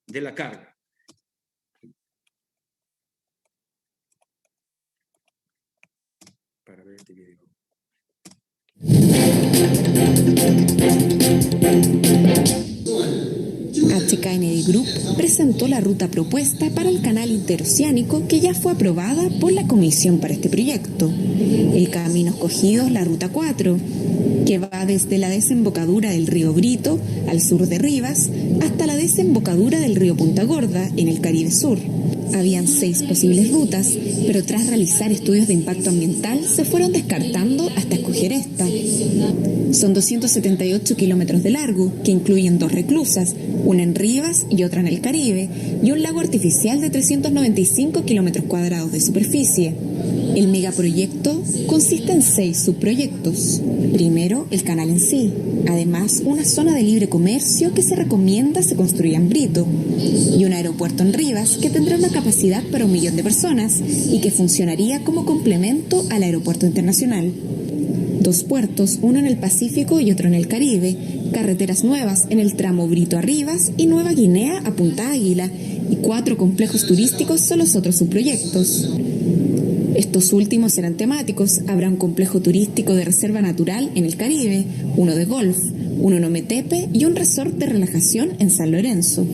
de la carga. Para ver este video. HK Kennedy Group presentó la ruta propuesta para el canal interoceánico que ya fue aprobada por la comisión para este proyecto. El camino escogido es la Ruta 4, que va desde la desembocadura del río Brito, al sur de Rivas, hasta la desembocadura del río Punta Gorda, en el Caribe Sur. Habían 6 posibles rutas, pero tras realizar estudios de impacto ambiental se fueron descartando hasta escoger esta. Son 278 kilómetros de largo, que incluyen 2 reclusas, una en Rivas y otra en el Caribe, y un lago artificial de 395 kilómetros cuadrados de superficie. El megaproyecto consiste en 6 subproyectos. Primero, el canal en sí. Además, una zona de libre comercio que se recomienda se construya en Brito. Y un aeropuerto en Rivas que tendrá una capacidad para 1 millón de personas y que funcionaría como complemento al aeropuerto internacional. 2 puertos, uno en el Pacífico y otro en el Caribe, carreteras nuevas en el tramo Brito a Rivas y Nueva Guinea a Punta Águila, y 4 complejos turísticos son los otros subproyectos. Estos últimos serán temáticos. Habrá un complejo turístico de reserva natural en el Caribe, uno de golf, uno en Ometepe y un resort de relajación en San Lorenzo.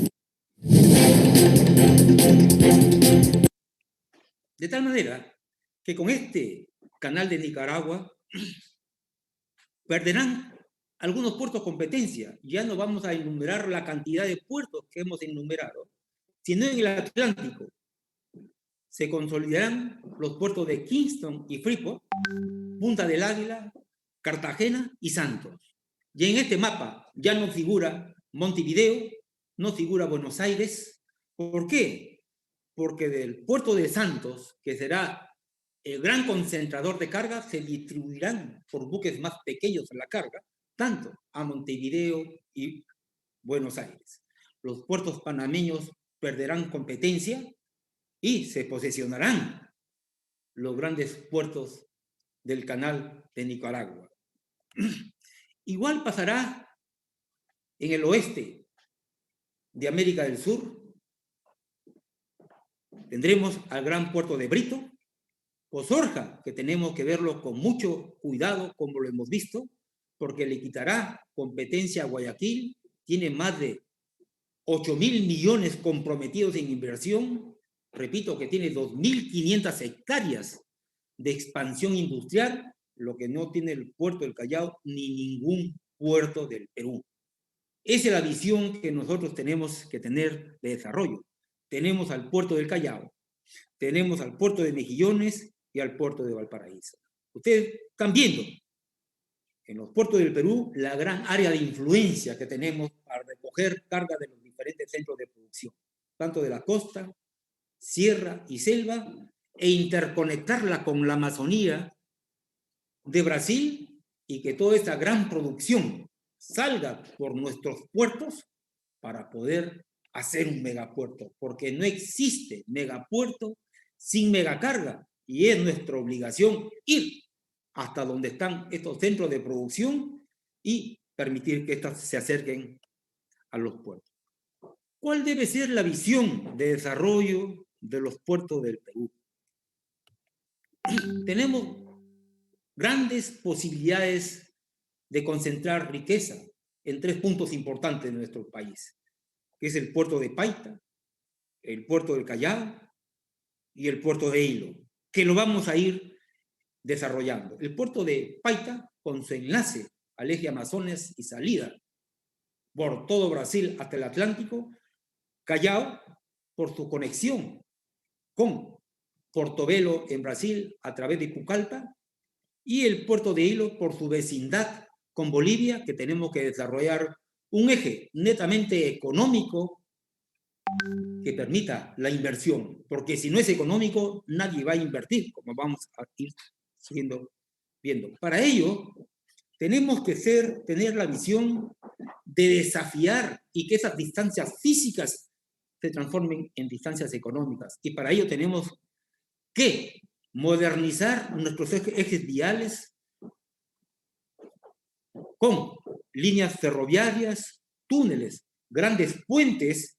De tal manera que con este canal de Nicaragua perderán algunos puertos competencia. Ya no vamos a enumerar la cantidad de puertos que hemos enumerado, sino en el Atlántico se consolidarán los puertos de Kingston y Freeport, Punta del Águila, Cartagena y Santos. Y en este mapa ya no figura Montevideo, no figura Buenos Aires. ¿Por qué? Porque del puerto de Santos, que será el gran concentrador de carga, se distribuirán por buques más pequeños la carga, tanto a Montevideo y Buenos Aires. Los puertos panameños perderán competencia y se posesionarán los grandes puertos del canal de Nicaragua. Igual pasará en el oeste de América del Sur. Tendremos al gran puerto de Brito, Pozorja, que tenemos que verlo con mucho cuidado, como lo hemos visto, porque le quitará competencia a Guayaquil, tiene más de 8.000 millones comprometidos en inversión. Repito que tiene 2.500 hectáreas de expansión industrial, lo que no tiene el puerto del Callao ni ningún puerto del Perú. Esa es la visión que nosotros tenemos que tener de desarrollo. Tenemos al puerto del Callao, tenemos al puerto de Mejillones y al puerto de Valparaíso. Ustedes están viendo en los puertos del Perú la gran área de influencia que tenemos para recoger carga de los diferentes centros de producción, tanto de la costa, sierra y selva, e interconectarla con la Amazonía de Brasil, y que toda esta gran producción salga por nuestros puertos para poder hacer un megapuerto, porque no existe megapuerto sin megacarga, y es nuestra obligación ir hasta donde están estos centros de producción y permitir que éstas se acerquen a los puertos. ¿Cuál debe ser la visión de desarrollo de los puertos del Perú? Tenemos grandes posibilidades de concentrar riqueza en 3 puntos importantes de nuestro país, que es el puerto de Paita, el puerto del Callao y el puerto de Hilo, que lo vamos a ir desarrollando. El puerto de Paita, con su enlace al eje Amazonas y salida por todo Brasil hasta el Atlántico. Callao, por su conexión con Portobelo en Brasil a través de Pucallpa, y el puerto de Hilo por su vecindad con Bolivia, que tenemos que desarrollar un eje netamente económico que permita la inversión, porque si no es económico, nadie va a invertir, como vamos a ir viendo. Para ello, tenemos que tener la visión de desafiar y que esas distancias físicas se transformen en distancias económicas. Y para ello tenemos que modernizar nuestros ejes viales con líneas ferroviarias, túneles, grandes puentes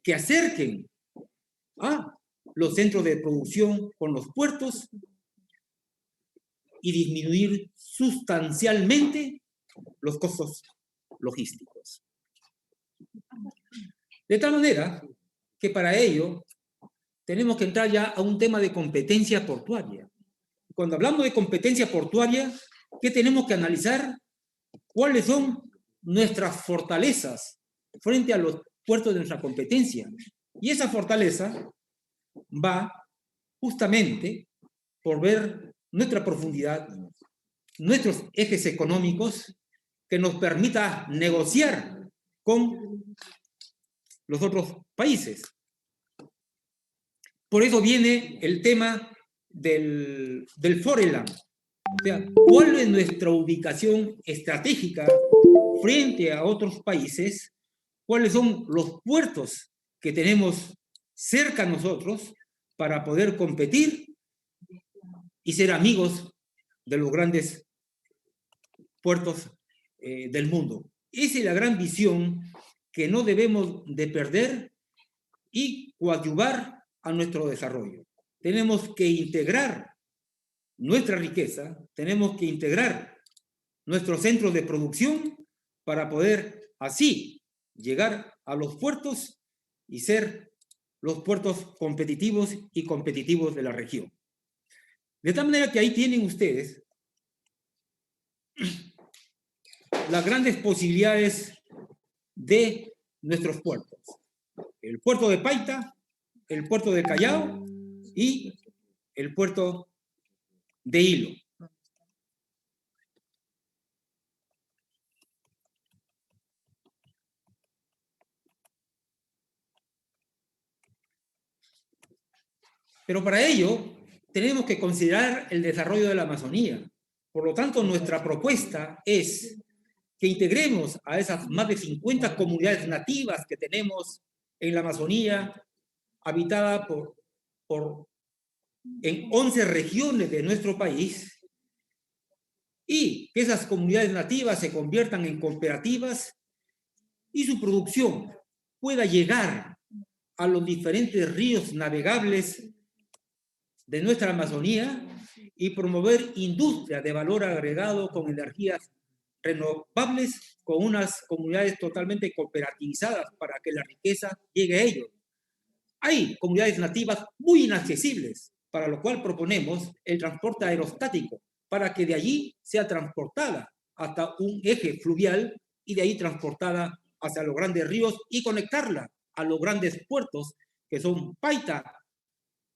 que acerquen a los centros de producción con los puertos y disminuir sustancialmente los costos logísticos. De tal manera que para ello tenemos que entrar ya a un tema de competencia portuaria. Cuando hablamos de competencia portuaria, ¿qué tenemos que analizar? ¿Cuáles son nuestras fortalezas frente a los puertos de nuestra competencia? Y esa fortaleza va justamente por ver nuestra profundidad, nuestros ejes económicos que nos permita negociar con los otros países. Por eso viene el tema del Foreland. O sea, ¿cuál es nuestra ubicación estratégica frente a otros países? ¿Cuáles son los puertos que tenemos cerca a nosotros para poder competir y ser amigos de los grandes puertos del mundo? Esa es la gran visión que no debemos de perder y coadyuvar a nuestro desarrollo. Tenemos que integrar nuestra riqueza, tenemos que integrar nuestros centros de producción para poder así llegar a los puertos y ser los puertos competitivos y competitivos de la región. De tal manera que ahí tienen ustedes las grandes posibilidades de nuestros puertos. El puerto de Paita, el puerto de Callao y el puerto de Hilo. Pero para ello tenemos que considerar el desarrollo de la Amazonía. Por lo tanto, nuestra propuesta es que integremos a esas más de 50 comunidades nativas que tenemos en la Amazonía, habitada en 11 regiones de nuestro país, y que esas comunidades nativas se conviertan en cooperativas y su producción pueda llegar a los diferentes ríos navegables de nuestra Amazonía y promover industria de valor agregado con energías renovables, con unas comunidades totalmente cooperativizadas para que la riqueza llegue a ellos. Hay comunidades nativas muy inaccesibles, para lo cual proponemos el transporte aerostático, para que de allí sea transportada hasta un eje fluvial y de ahí transportada hacia los grandes ríos y conectarla a los grandes puertos que son Paita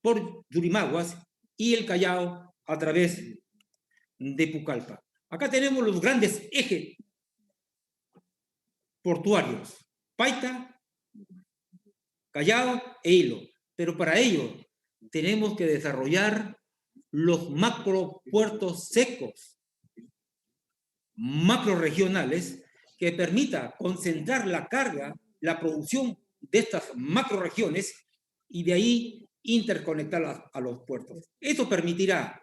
por Yurimaguas y el Callao a través de Pucallpa. Acá tenemos los grandes ejes portuarios, Paita, Callao e Hilo. Pero para ello tenemos que desarrollar los macropuertos secos, macroregionales, que permita concentrar la carga, la producción de estas macroregiones y de ahí interconectarlas a los puertos. Eso permitirá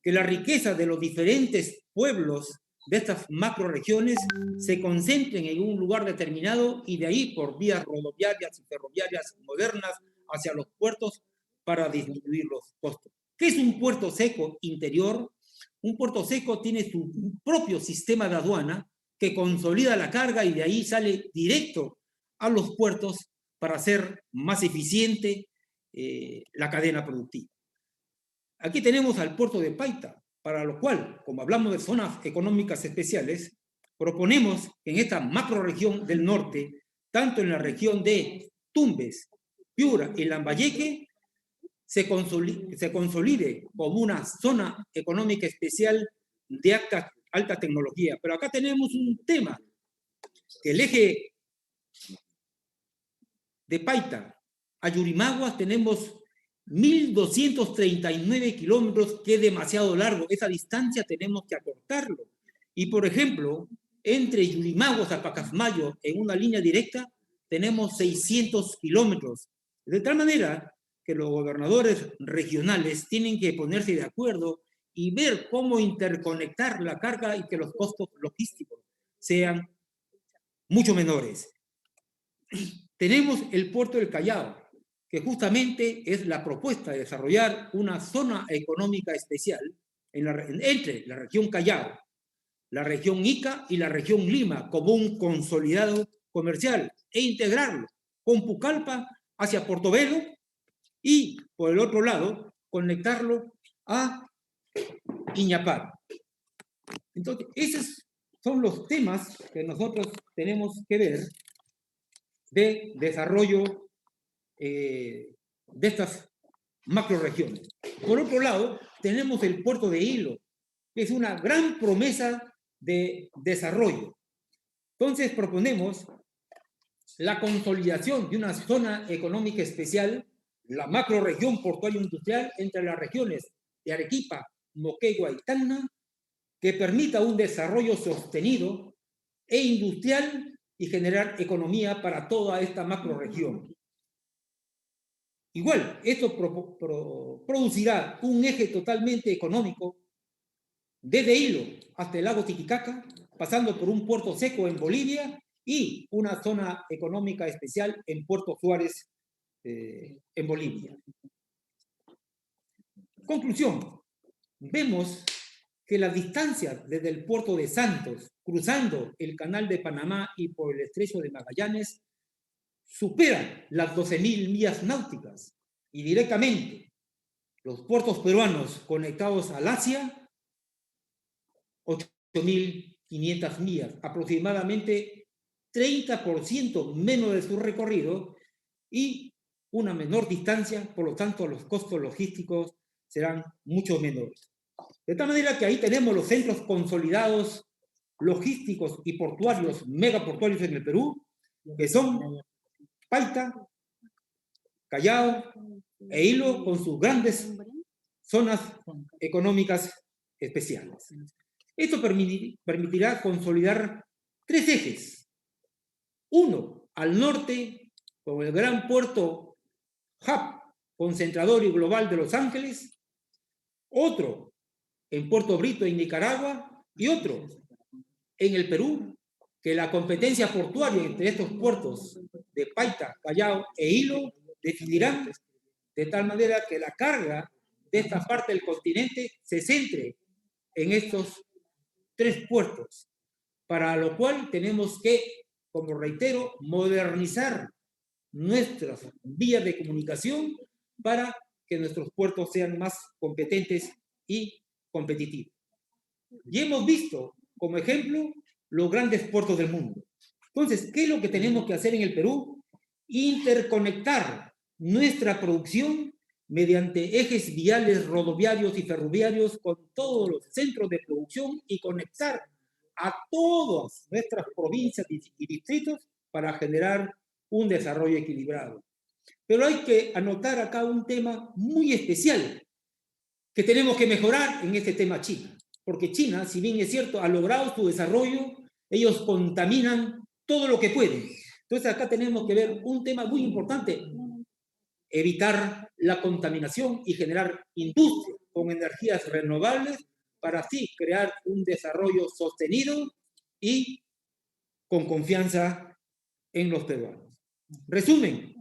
que la riqueza de los diferentes pueblos de estas macroregiones se concentren en un lugar determinado y de ahí por vías rodoviarias y ferroviarias modernas hacia los puertos para disminuir los costos. ¿Qué es un puerto seco interior? Un puerto seco tiene su propio sistema de aduana que consolida la carga y de ahí sale directo a los puertos para hacer más eficiente la cadena productiva. Aquí tenemos al puerto de Paita, para lo cual, como hablamos de zonas económicas especiales, proponemos que en esta macroregión del norte, tanto en la región de Tumbes, Piura y Lambayeque, se consolide como una zona económica especial de alta tecnología. Pero acá tenemos un tema, que el eje de Paita a Yurimaguas tenemos 1.239 kilómetros, que es demasiado largo. Esa distancia tenemos que acortarlo. Y, por ejemplo, entre Yurimaguas a Pacasmayo, en una línea directa, tenemos 600 kilómetros. De tal manera que los gobernadores regionales tienen que ponerse de acuerdo y ver cómo interconectar la carga y que los costos logísticos sean mucho menores. Tenemos el puerto del Callao, que justamente es la propuesta de desarrollar una zona económica especial entre la región Callao, la región Ica y la región Lima, como un consolidado comercial, e integrarlo con Pucallpa hacia Portobelo y, por el otro lado, conectarlo a Iñapar. Entonces, esos son los temas que nosotros tenemos que ver de desarrollo de estas macroregiones. Por otro lado, tenemos el puerto de Hilo, que es una gran promesa de desarrollo. Entonces, proponemos la consolidación de una zona económica especial, la macroregión portuaria industrial entre las regiones de Arequipa, Moquegua y Tacna, que permita un desarrollo sostenido e industrial y generar economía para toda esta macroregión. Igual, esto producirá un eje totalmente económico desde Hilo hasta el lago Titicaca, pasando por un puerto seco en Bolivia y una zona económica especial en Puerto Suárez, en Bolivia. Conclusión, vemos que la distancia desde el puerto de Santos, cruzando el canal de Panamá y por el estrecho de Magallanes, supera las 12.000 millas náuticas y directamente los puertos peruanos conectados al Asia, 8.500 millas, aproximadamente 30% menos de su recorrido y una menor distancia, por lo tanto los costos logísticos serán mucho menores. De tal manera que ahí tenemos los centros consolidados logísticos y portuarios, megaportuarios en el Perú, que son Paita, Callao e Hilo, con sus grandes zonas económicas especiales. Esto permitirá consolidar tres ejes. Uno, al norte, con el gran puerto hub, concentrador y global de Los Ángeles. Otro, en Puerto Brito, en Nicaragua. Y otro, en el Perú, que la competencia portuaria entre estos puertos de Paita, Callao e Hilo definirán de tal manera que la carga de esta parte del continente se centre en estos tres puertos, para lo cual tenemos que, como reitero, modernizar nuestras vías de comunicación para que nuestros puertos sean más competentes y competitivos. Y hemos visto, como ejemplo, los grandes puertos del mundo. Entonces, ¿qué es lo que tenemos que hacer en el Perú? Interconectar nuestra producción mediante ejes viales, rodoviarios y ferroviarios con todos los centros de producción y conectar a todas nuestras provincias y distritos para generar un desarrollo equilibrado. Pero hay que anotar acá un tema muy especial que tenemos que mejorar en este tema China. Porque China, si bien es cierto, ha logrado su desarrollo, ellos contaminan todo lo que pueden. Entonces acá tenemos que ver un tema muy importante, evitar la contaminación y generar industria con energías renovables para así crear un desarrollo sostenido y con confianza en los peruanos. Resumen,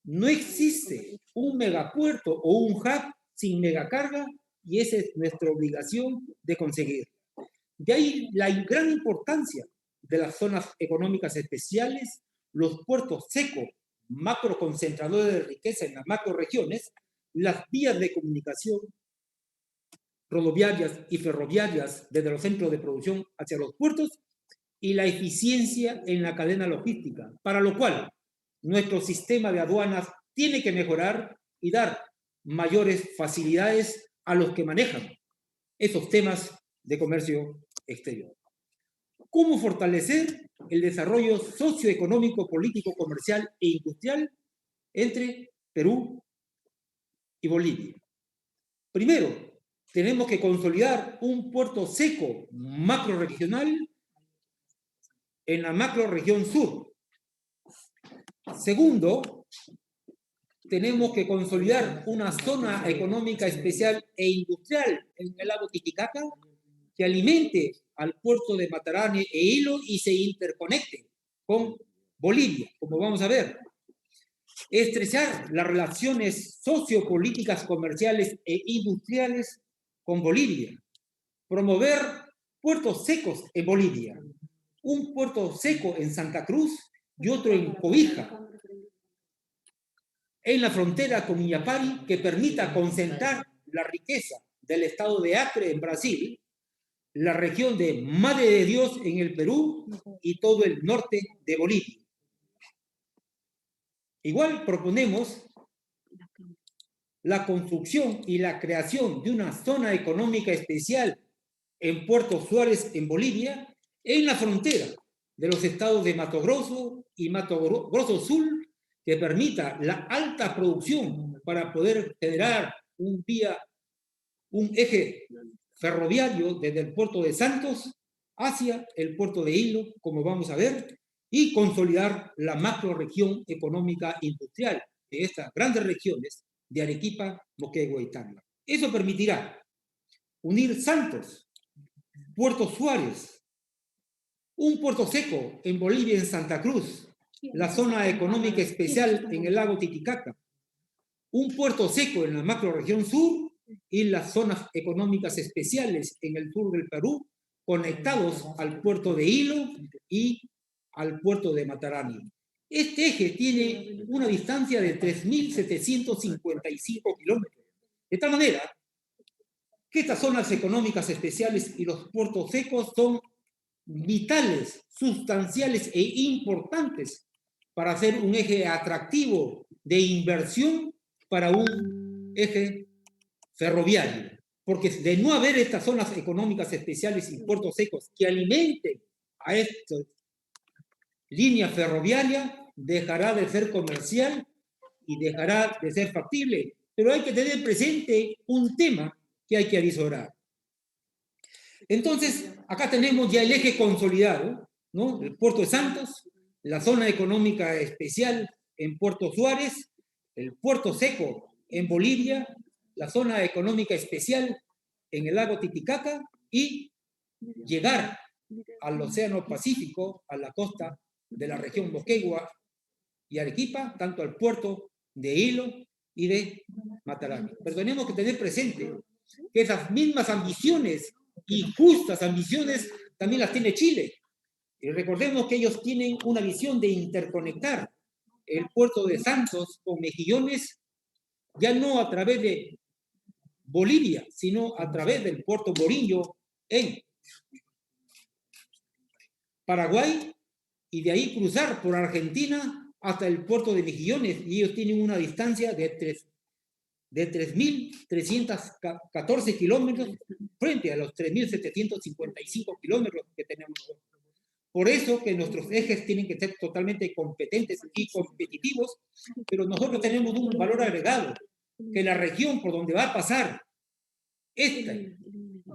no existe un megapuerto o un hub sin megacarga y esa es nuestra obligación de conseguir. De ahí la gran importancia de las zonas económicas especiales, los puertos secos, macroconcentradores de riqueza en las macroregiones, las vías de comunicación rodoviarias y ferroviarias desde los centros de producción hacia los puertos y la eficiencia en la cadena logística, para lo cual nuestro sistema de aduanas tiene que mejorar y dar mayores facilidades a los que manejan esos temas de comercio exterior. ¿Cómo fortalecer el desarrollo socioeconómico, político, comercial e industrial entre Perú y Bolivia? Primero, tenemos que consolidar un puerto seco macroregional en la macroregión sur. Segundo, tenemos que consolidar una zona económica especial e industrial en el lago Titicaca que alimente al puerto de Matarane e Hilo y se interconecte con Bolivia, como vamos a ver. Estrechar las relaciones sociopolíticas, comerciales e industriales con Bolivia. Promover puertos secos en Bolivia. Un puerto seco en Santa Cruz y otro en Cobija, en la frontera con Illapari, que permita concentrar la riqueza del estado de Acre en Brasil, la región de Madre de Dios en el Perú y todo el norte de Bolivia. Igual proponemos la construcción y la creación de una zona económica especial en Puerto Suárez, en Bolivia, en la frontera de los estados de Mato Grosso y Mato Grosso Sur, que permita la alta producción para poder generar un eje ferroviario desde el puerto de Santos hacia el puerto de Hilo, como vamos a ver, y consolidar la macroregión económica industrial de estas grandes regiones de Arequipa, Moquegua y Tacna. Eso permitirá unir Santos, Puerto Suárez, un puerto seco en Bolivia, en Santa Cruz, la zona económica especial en el lago Titicaca, un puerto seco en la macroregión sur y las zonas económicas especiales en el sur del Perú, conectados al puerto de Hilo y al puerto de Matarani. Este eje tiene una distancia de 3.755 kilómetros. De tal manera que estas zonas económicas especiales y los puertos secos son vitales, sustanciales e importantes para hacer un eje atractivo de inversión para un eje ferroviario. Porque de no haber estas zonas económicas especiales y puertos secos que alimenten a esta línea ferroviaria, dejará de ser comercial y dejará de ser factible. Pero hay que tener presente un tema que hay que avisorar. Entonces, acá tenemos ya el eje consolidado, ¿no? El puerto de Santos, la zona económica especial en Puerto Suárez, el puerto seco en Bolivia, la zona económica especial en el lago Titicaca y llegar al Océano Pacífico, a la costa de la región Moquegua y Arequipa, tanto al puerto de Hilo y de Matarani. Pero tenemos que tener presente que esas mismas ambiciones y justas ambiciones también las tiene Chile. Y recordemos que ellos tienen una visión de interconectar el puerto de Santos con Mejillones, ya no a través de Bolivia, sino a través del puerto Morillo en Paraguay, y de ahí cruzar por Argentina hasta el puerto de Mejillones, y ellos tienen una distancia de 3.314 kilómetros frente a los 3.755 kilómetros que tenemos nosotros. Por eso que nuestros ejes tienen que ser totalmente competentes y competitivos, pero nosotros tenemos un valor agregado, que la región por donde va a pasar esta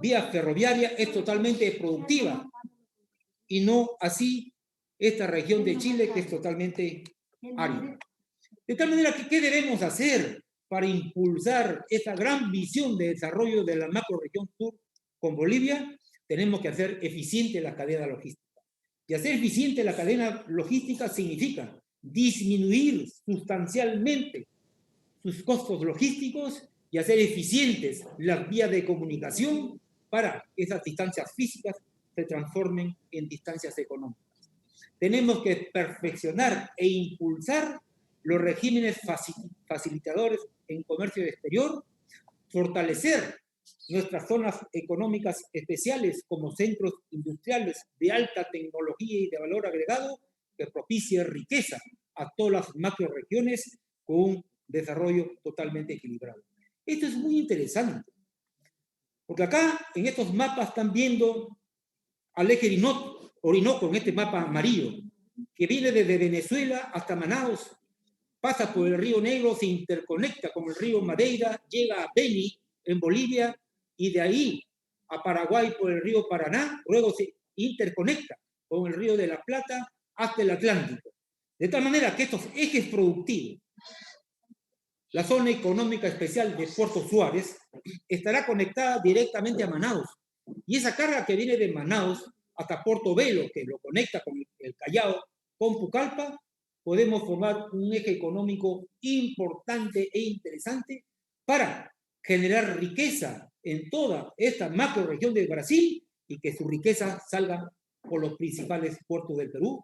vía ferroviaria es totalmente productiva, y no así esta región de Chile, que es totalmente árida. De tal manera que, ¿qué debemos hacer para impulsar esa gran visión de desarrollo de la macroregión sur con Bolivia? Tenemos que hacer eficiente la cadena logística. Y hacer eficiente la cadena logística significa disminuir sustancialmente sus costos logísticos y hacer eficientes las vías de comunicación para que esas distancias físicas se transformen en distancias económicas. Tenemos que perfeccionar e impulsar los regímenes facilitadores en comercio exterior, fortalecer nuestras zonas económicas especiales como centros industriales de alta tecnología y de valor agregado, que propicie riqueza a todas las macroregiones con un desarrollo totalmente equilibrado. Esto es muy interesante, porque acá en estos mapas están viendo al eje Orinoco, en este mapa amarillo, que viene desde Venezuela hasta Manaus, pasa por el río Negro, se interconecta con el río Madeira, llega a Beni, en Bolivia, y de ahí a Paraguay por el río Paraná, luego se interconecta con el río de la Plata hasta el Atlántico. De tal manera que estos ejes productivos, la zona económica especial de Puerto Suárez, estará conectada directamente a Manaus. Y esa carga que viene de Manaus hasta Portobelo, que lo conecta con el Callao, con Pucallpa, podemos formar un eje económico importante e interesante para generar riqueza en toda esta macro región de Brasil y que su riqueza salga por los principales puertos del Perú,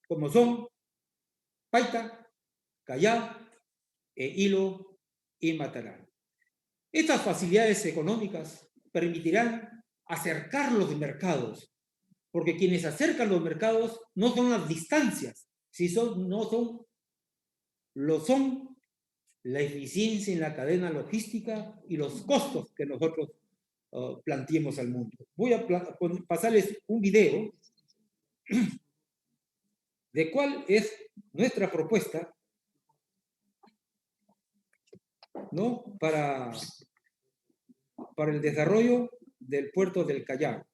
como son Paita, Callao, Hilo y Matarán. Estas facilidades económicas permitirán acercar los mercados, porque quienes acercan los mercados no son las distancias, son la eficiencia en la cadena logística y los costos que nosotros planteemos al mundo. Voy a pasarles un video de cuál es nuestra propuesta, ¿no?, para el desarrollo del puerto del Callao.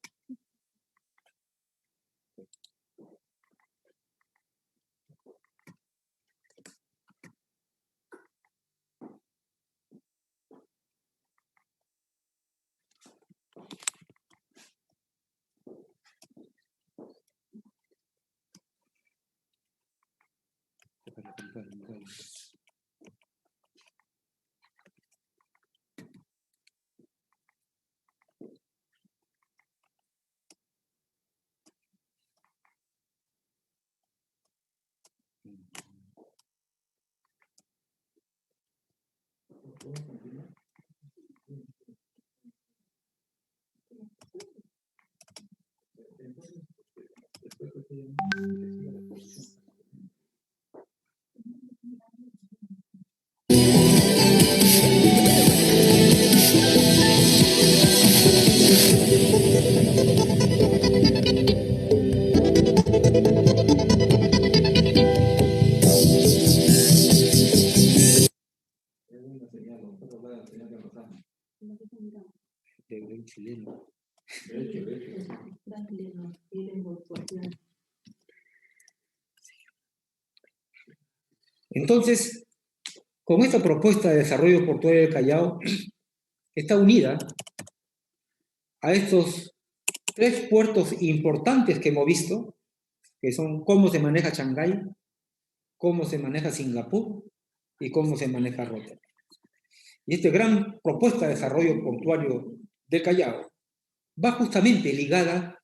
Chileno. Entonces, con esta propuesta de desarrollo portuario del Callao, está unida a estos 3 puertos importantes que hemos visto, que son cómo se maneja Shanghái, cómo se maneja Singapur y cómo se maneja Rotterdam. Y esta gran propuesta de desarrollo portuario del Callao va justamente ligada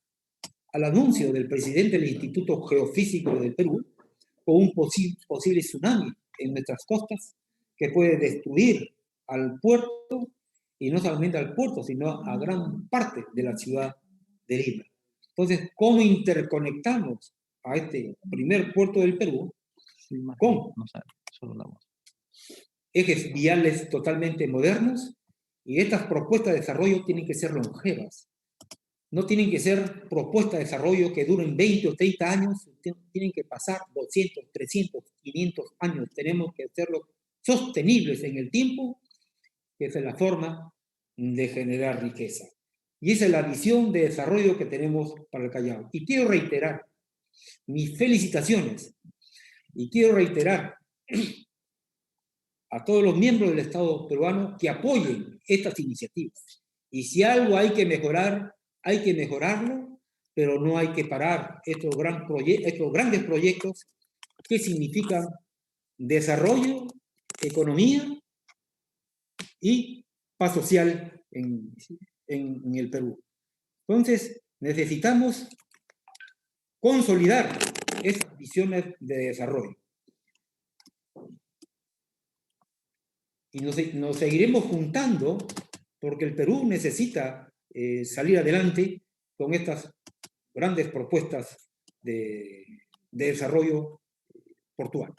al anuncio del presidente del Instituto Geofísico del Perú con un posible tsunami en nuestras costas que puede destruir al puerto, y no solamente al puerto, sino a gran parte de la ciudad de Lima. Entonces, ¿cómo interconectamos a este primer puerto del Perú con ejes viales totalmente modernos? Y estas propuestas de desarrollo tienen que ser longevas. No tienen que ser propuestas de desarrollo que duren 20 o 30 años, tienen que pasar 200, 300, 500 años. Tenemos que hacerlo sostenibles en el tiempo, que es la forma de generar riqueza. Y esa es la visión de desarrollo que tenemos para el Callao. Y quiero reiterar mis felicitaciones y quiero reiterar a todos los miembros del Estado peruano que apoyen estas iniciativas. Y si algo hay que mejorar, hay que mejorarlo, pero no hay que parar estos grandes proyectos que significan desarrollo, economía y paz social en el Perú. Entonces, necesitamos consolidar estas visiones de desarrollo. Y nos seguiremos juntando porque el Perú necesita salir adelante con estas grandes propuestas de desarrollo portuario.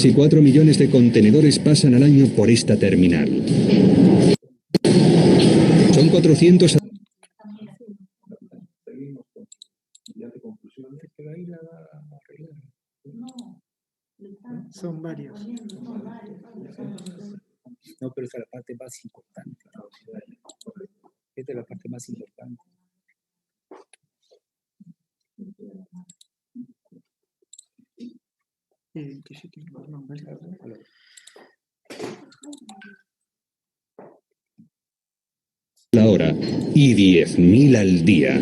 Casi 4 millones de contenedores pasan al año por esta terminal. Son 400... Son varios. No, pero esa es la parte más importante. Esta es la parte más importante. la hora y 10.000 al día.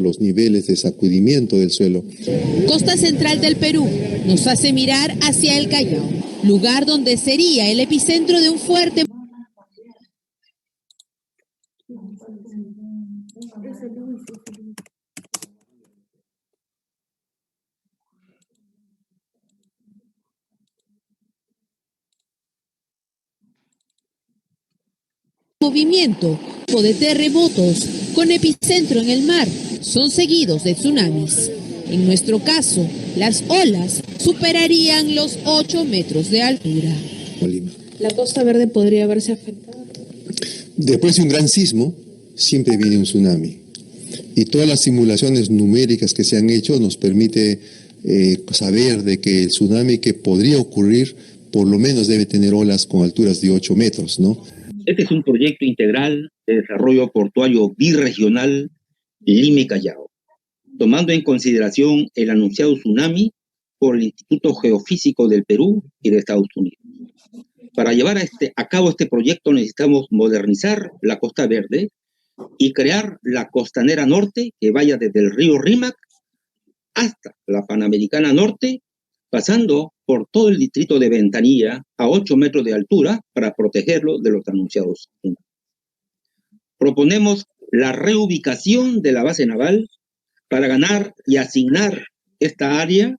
Los niveles de sacudimiento del suelo. Costa central del Perú nos hace mirar hacia el Callao, lugar donde sería el epicentro de un fuerte movimiento o de terremotos con epicentro en el mar son seguidos de tsunamis. En nuestro caso, las olas superarían los 8 metros de altura. La Costa Verde podría verse afectada. Después de un gran sismo, siempre viene un tsunami. Y todas las simulaciones numéricas que se han hecho nos permite saber de que el tsunami que podría ocurrir por lo menos debe tener olas con alturas de 8 metros, ¿no? Este es un proyecto integral de desarrollo portuario birregional Lime-Callao, tomando en consideración el anunciado tsunami por el Instituto Geofísico del Perú y de Estados Unidos. Para llevar a cabo este proyecto necesitamos modernizar la Costa Verde y crear la Costanera Norte que vaya desde el río Rímac hasta la Panamericana Norte, pasando por todo el distrito de Ventanilla a 8 metros de altura para protegerlo de los anunciados. Proponemos la reubicación de la base naval para ganar y asignar esta área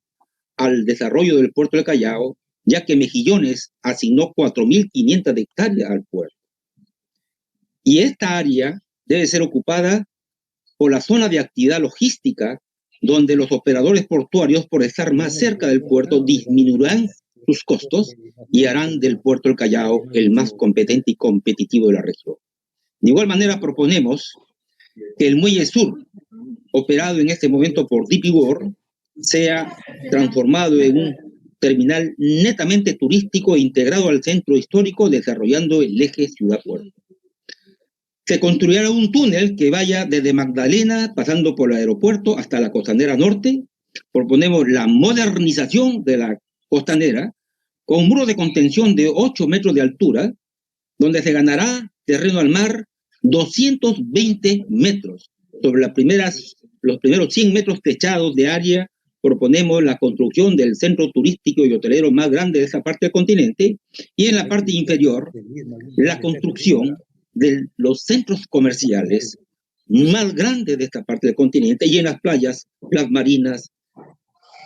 al desarrollo del puerto del Callao, ya que Mejillones asignó 4.500 hectáreas al puerto. Y esta área debe ser ocupada por la zona de actividad logística, donde los operadores portuarios, por estar más cerca del puerto, disminuirán sus costos y harán del puerto del Callao el más competente y competitivo de la región. De igual manera, proponemos que el muelle sur, operado en este momento por DP World, sea transformado en un terminal netamente turístico e integrado al centro histórico, desarrollando el eje ciudad-puerto. Se construirá un túnel que vaya desde Magdalena, pasando por el aeropuerto hasta la Costanera Norte. Proponemos la modernización de la costanera con un muro de contención de 8 metros de altura, donde se ganará terreno al mar 220 metros. Sobre los primeros 100 metros techados de área, proponemos la construcción del centro turístico y hotelero más grande de esa parte del continente, y en la parte inferior, la construcción de los centros comerciales más grandes de esta parte del continente, y en las playas, las marinas,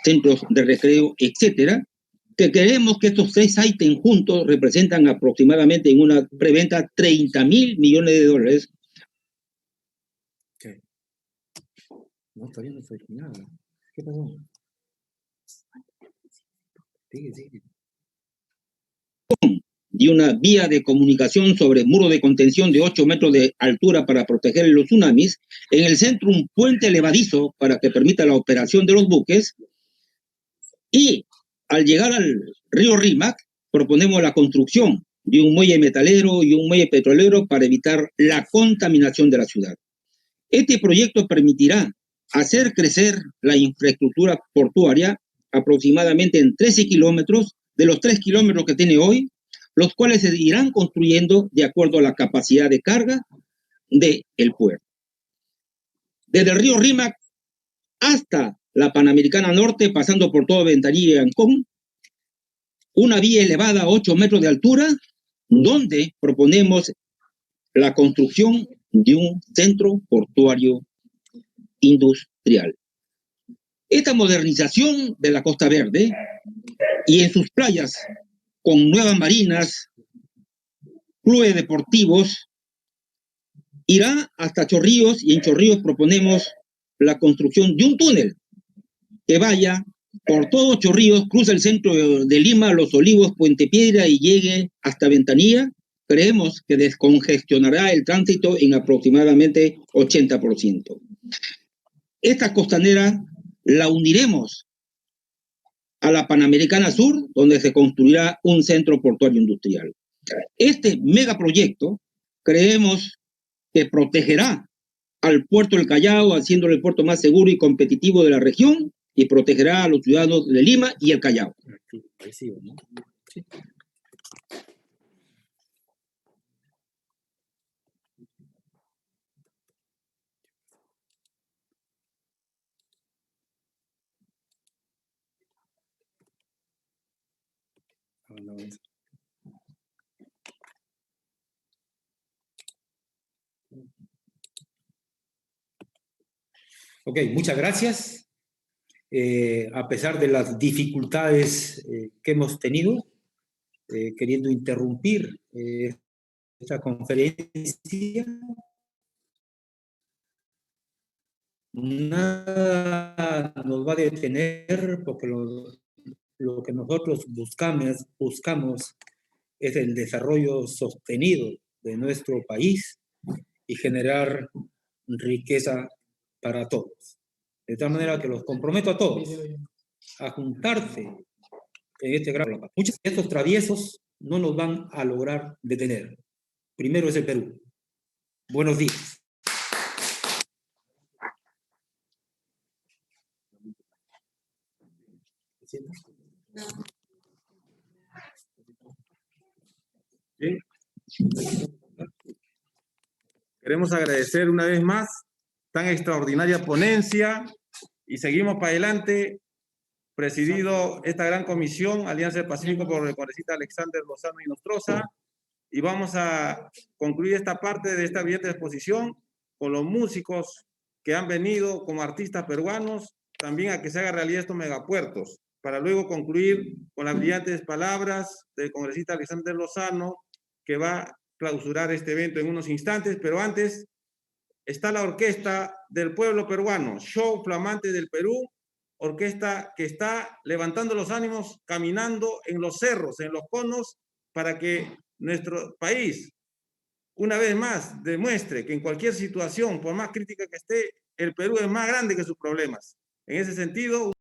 centros de recreo, etcétera, que creemos que estos 6 ítems juntos representan aproximadamente en una preventa 30.000 millones de dólares. ¿Qué? No, todavía no estoy nada. ¿Qué pasó? Sigue. Y una vía de comunicación sobre muro de contención de 8 metros de altura para proteger los tsunamis. En el centro, un puente elevadizo para que permita la operación de los buques. Y al llegar al río Rímac, proponemos la construcción de un muelle metalero y un muelle petrolero para evitar la contaminación de la ciudad. Este proyecto permitirá hacer crecer la infraestructura portuaria aproximadamente en 13 kilómetros de los 3 kilómetros que tiene hoy, los cuales se irán construyendo de acuerdo a la capacidad de carga del puerto. Desde el río Rímac hasta la Panamericana Norte, pasando por todo Ventanilla y Ancón, una vía elevada a 8 metros de altura, donde proponemos la construcción de un centro portuario industrial. Esta modernización de la Costa Verde y en sus playas con nuevas marinas, clubes deportivos, irá hasta Chorrillos, y en Chorrillos proponemos la construcción de un túnel que vaya por todo Chorrillos, cruza el centro de Lima, Los Olivos, Puente Piedra y llegue hasta Ventanilla, creemos que descongestionará el tránsito en aproximadamente 80%. Esta costanera la uniremos a la Panamericana Sur, donde se construirá un centro portuario industrial. Este megaproyecto creemos que protegerá al puerto del Callao, haciéndolo el puerto más seguro y competitivo de la región, y protegerá a los ciudadanos de Lima y el Callao. Sí. Ok, muchas gracias. A pesar de las dificultades que hemos tenido, queriendo interrumpir esta conferencia, nada nos va a detener porque lo que nosotros buscamos es el desarrollo sostenido de nuestro país y generar riqueza para todos. De tal manera que los comprometo a todos a juntarse en este gran plan. Muchos de estos traviesos no nos van a lograr detener. Primero es el Perú. Buenos días. Bien. Queremos agradecer una vez más tan extraordinaria ponencia y seguimos para adelante, presidido esta gran comisión, Alianza del Pacífico por el congresista Alexander Lozano y Nostroza, y vamos a concluir esta parte de esta brillante exposición con los músicos que han venido como artistas peruanos, también a que se haga realidad estos megapuertos, para luego concluir con las brillantes palabras del congresista Alexander Lozano, que va a clausurar este evento en unos instantes, pero antes está la Orquesta del Pueblo Peruano, Show Flamante del Perú, orquesta que está levantando los ánimos, caminando en los cerros, en los conos, para que nuestro país, una vez más, demuestre que en cualquier situación, por más crítica que esté, el Perú es más grande que sus problemas. En ese sentido,